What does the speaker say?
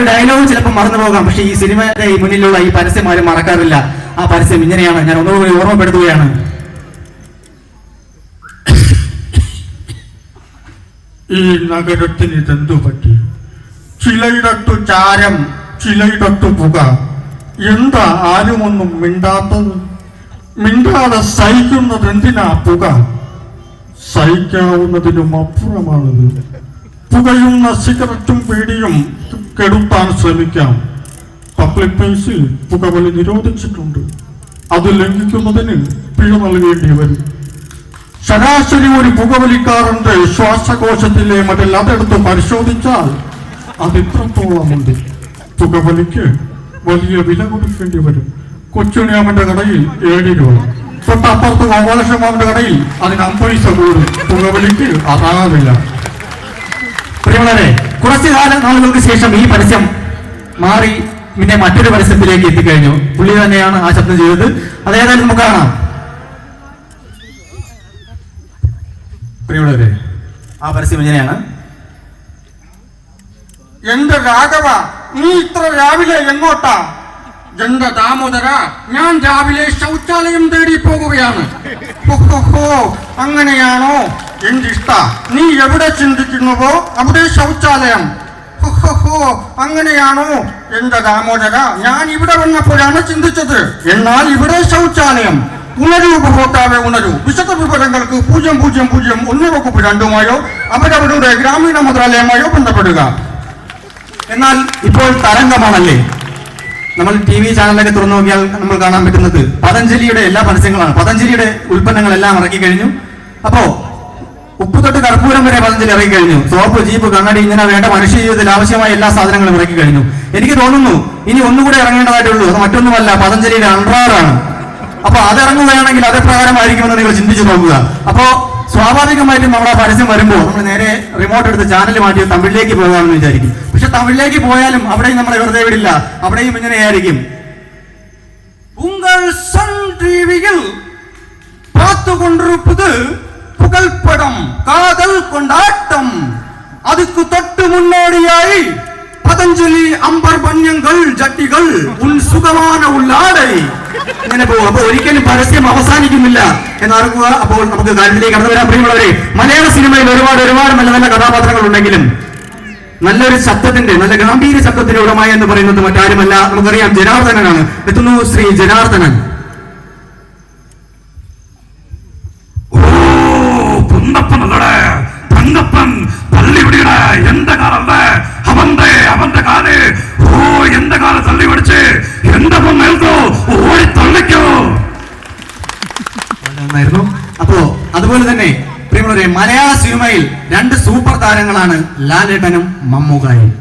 ഒരു ഡയലോഗ് ചിലപ്പോൾ മറന്നു പോകാം, പക്ഷെ ഈ സിനിമയുടെ ഈ മുന്നിലുള്ള ഈ പരസ്യം ആരും മറക്കാറില്ല. ആ പരസ്യം ഇങ്ങനെയാണ്, ഞാൻ ഒന്നുകൂടി ഓർമ്മപ്പെടുത്തുകയാണ്. ഈ നഗരത്തിന് ഇതെന്തു പറ്റി? ചിലയിടത്തു ചാരം, ചിലയിടത്തു പുക. എന്താ ആരുമൊന്നും മിണ്ടാത്തത്? മിണ്ടാതെ സഹിക്കുന്നത് എന്തിനാ പുക? സഹിക്കാവുന്നതിനും അപ്പുറമാണിത്. പുകയുന്ന സിഗരറ്റും പീടിയും കെടുത്താൻ ശ്രമിക്കാം. പബ്ലിക് പ്ലേസിൽ പുകവലി നിരോധിച്ചിട്ടുണ്ട്. അത് ലംഘിക്കുന്നതിന് പിഴ നൽകേണ്ടി വരും. ശരാശരി ഒരു പുകവലിക്കാരന്റെ ശ്വാസകോശത്തിലെ മറ്റെല്ലാം അതെടുത്ത് പരിശോധിച്ചാൽ അതിത്രത്തോളമുണ്ട്. പുകവലിക്ക് വലിയ വില കൊടുക്കേണ്ടി വരും. കൊച്ചുണിയാമന്റെ കടയിൽ 7 രൂപ, തൊട്ടപ്പുറത്ത് ഗോപാലകൃഷ്ണമാമന്റെ കടയിൽ അതിന് 50 പൈസ കൂടും. പുകവലിക്ക് അതാകാവില്ല. പ്രിയമുള്ളവരെ, കുറച്ചു നാളുകൾക്ക് ശേഷം ഈ പരസ്യം മാറി പിന്നെ മറ്റൊരു പരസ്യത്തിലേക്ക് എത്തിക്കഴിഞ്ഞു. പുള്ളി തന്നെയാണ് ആ ശബ്ദം ചെയ്തത്. അതേതായാലും നമുക്ക് കാണാം. പ്രിയമുള്ളവരെ, ആ പരസ്യം ഇങ്ങനെയാണ്. എന്റെ രാഘവ, നീ ഇത്ര രാവിലെ എങ്ങോട്ടാ? എന്റെ ദാമോദര, ഞാൻ രാവിലെ ശൗചാലയം തേടി പോകുകയാണ്. അങ്ങനെയാണോ? എന്റെ ഇഷ്ട, നീ എവിടെ ചിന്തിക്കുന്നുവോ അവിടെ ശൗചാലയം. അങ്ങനെയാണോ? എന്റെ ദാമോദര, ഞാൻ ഇവിടെ വന്നപ്പോഴാണ് ചിന്തിച്ചത്, എന്നാൽ ഇവിടെ ശൗചാലയം. ഉണരൂ ഉപഭോക്താവെ, ഉണരൂ. വിശദ വിവരങ്ങൾക്ക് 0001-2 അവരവരുടെ ഗ്രാമീണ മന്ത്രാലയമായോ ബന്ധപ്പെടുക. എന്നാൽ ഇപ്പോൾ തരംഗമാണല്ലേ, നമ്മൾ TV ചാനലൊക്കെ തുറന്നു നോക്കിയാൽ നമ്മൾ കാണാൻ പറ്റുന്നത് പതഞ്ജലിയുടെ എല്ലാ പരസ്യങ്ങളാണ്. പതഞ്ജലിയുടെ ഉൽപ്പന്നങ്ങളെല്ലാം ഇറക്കി കഴിഞ്ഞു. അപ്പോ ഉപ്പ് തൊട്ട് കർപ്പൂരം വരെ പതഞ്ജലി ഇറക്കി കഴിഞ്ഞു. സോപ്പ്, ജീപ്പ്, കണ്ണടി, ഇങ്ങനെ വേണ്ട മനുഷ്യ ജീവിതത്തിൽ ആവശ്യമായ എല്ലാ സാധനങ്ങളും ഇറക്കി കഴിഞ്ഞു. എനിക്ക് തോന്നുന്നു ഇനി ഒന്നുകൂടെ ഇറങ്ങേണ്ടതായിട്ടുള്ളൂ. അത് മറ്റൊന്നുമല്ല, പതഞ്ജലിയുടെ അണ്ടറാണ്. അപ്പൊ അതിറങ്ങുകയാണെങ്കിൽ അതേ പ്രകാരമായിരിക്കുമെന്ന് നിങ്ങൾ ചിന്തിച്ചു നോക്കുക. അപ്പോ സ്വാഭാവികമായിട്ടും നമ്മുടെ പരസ്യം വരുമ്പോൾ നമ്മൾ നേരെ റിമോട്ട് എടുത്ത് ചാനൽ മാറ്റി തമിഴിലേക്ക് പോകാമെന്ന് വിചാരിക്കും. പക്ഷെ തമിഴിലേക്ക് പോയാലും അവിടെയും നമ്മളെ വെറുതെ വിടില്ല. അവിടെയും ഇങ്ങനെയായിരിക്കും. ഉങ്ങൾ സൺ ടിവിയിൽ பார்த்துக்கொண்டிருப்பது புகழ்படம் காதல் கொண்டாட்டம். அதுக்கு தொட்டு முன்னோடியாய் പതഞ്ജലി അമ്പർ പഞ്ഞങ്ങൾ ജട്ടികൾ ഉൻ സുഖமான ഉള്ളാടൈ. ഇങ്ങനെ പോകും. അപ്പൊ ഒരിക്കലും പരസ്യം അവസാനിക്കുന്നില്ല എന്നറിയുക. അപ്പോൾ നമുക്ക് കാര്യത്തിലേക്ക് കടന്നു വരാൻ. പ്രിയമുള്ളവരെ, മലയാള സിനിമയിൽ ഒരുപാട് നല്ല നല്ല കഥാപാത്രങ്ങൾ ഉണ്ടെങ്കിലും നല്ലൊരു ശബ്ദത്തിന്റെ, നല്ല ഗാംഭീര്യ ശബ്ദത്തിന്റെ ഉടമ എന്ന് പറയുന്നത് മറ്റാരുമല്ല, നമുക്കറിയാം, ജനാർദ്ദനനാണ്. എത്തുന്നു ശ്രീ ജനാർദ്ദനൻ. തങ്കപ്പൻ തള്ളിവിടുകട എന്റെ കാലല്ല അവന്റെ കാല്. എന്റെ കാല തള്ളി പിടിച്ച് എന്റെ മേൽക്കോ ഓടി തള്ളിക്കോ. അപ്പോ അതുപോലെ തന്നെ പ്രിയമുള്ളവരെ, മലയാള സിനിമയിൽ 2 സൂപ്പർ താരങ്ങളാണ് ലാലേട്ടനും മമ്മൂക്കായും.